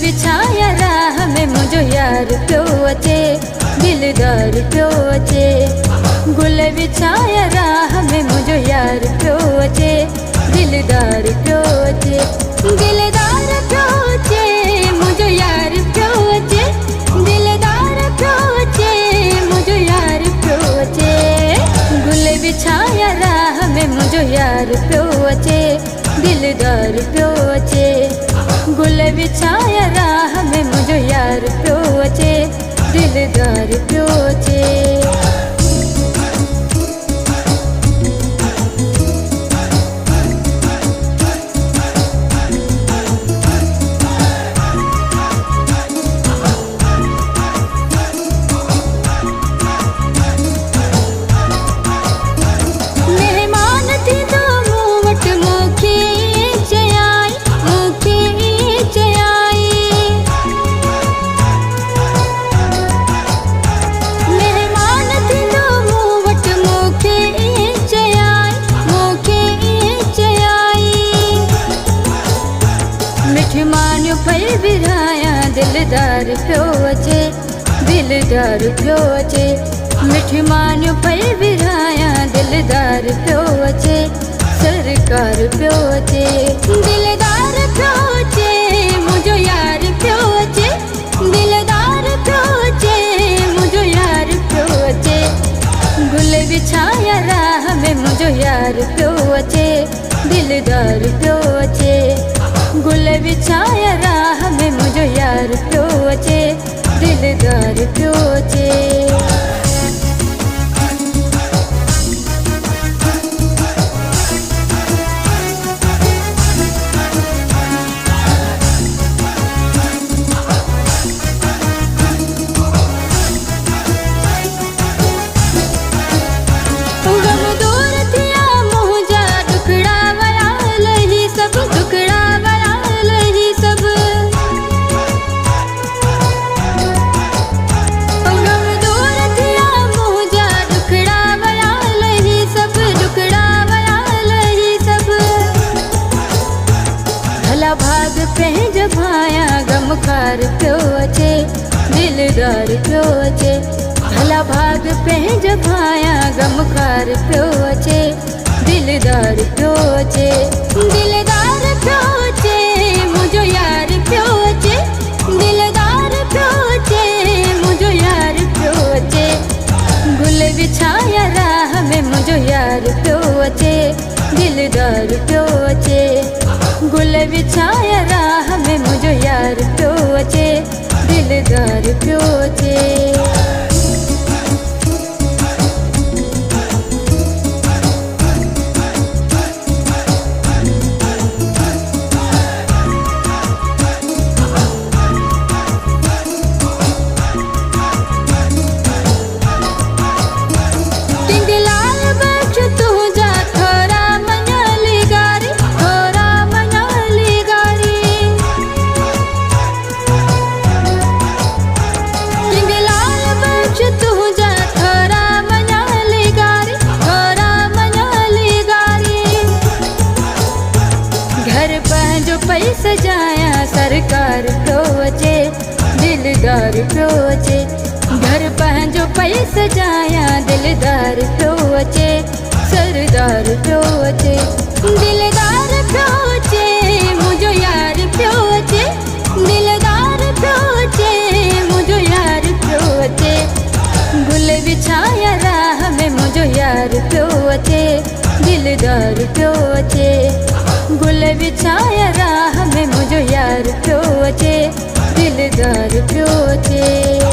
बिछाया राह में मुझो यार पियो अचे, दिलदार पियो अचे। गुल बिछाया राह में मुझो यार पियो अचे, दिलदार पियो अचे। दिलदार पियो अचे, मुझो यार पियो अचे, दिलदार पियो अचे, मुझो यार पियो अचे। गुल बिछाया राह में मुझो यार पियो अचे, दिलदार पियो अचे। गुल बिछाया राह में मुझो यार पियो अचे, दिलदार पियो अचे। मान्यो फल विराया दिलदार पियो अचे, दिलदार पियो अचे। मिठी मान्यो फल विराया दिलदार पियो अचे, सरकार पियो अचे। दिलदार पियो अचे, मुझो यार पियो अचे, दिलदार पियो अचे, मुझो यार पियो अचे। गुल बिछाया राह में मुझो यार पियो अचे, दिलदार पियो अचे। गुल बिछाया राह में मुझो यार पियो अचे, दिलदार पियो अचे। भाग पंहिंज भाया गमखार पियो अचे, दिलदार पियो अचे। भला भाग पंहिंज भाया गमखार पियो अचे, दिलदार पियो अचे। दिलदार पियो अचे, मुझो यार पियो अचे, दिलदार पियो अचे, मुझो यार पियो अचे। गुल बिछाया राह में मुझो यार पियो अचे, दिलदार पियो अचे। गुल बिछाया राह में मुझो यार पियो अचे, दिलदार पियो अचे। सजाया सरकार पियो अचे, दिलदार पियो अचे। घर पंहिंजो पई सजाया दिलदार पियो अचे, सरदार पियो अचे। दिलदार पियो अचे, मुझो यार पियो अचे, दिलदार पियो अचे, मुझो यार पियो अचे। गुल बिछाया राह में मुझो यार पियो अचे, दिलदार पियो अचे। गुल बिछाया राह में मुझो यार पियो अचे, दिलदार पियो अचे।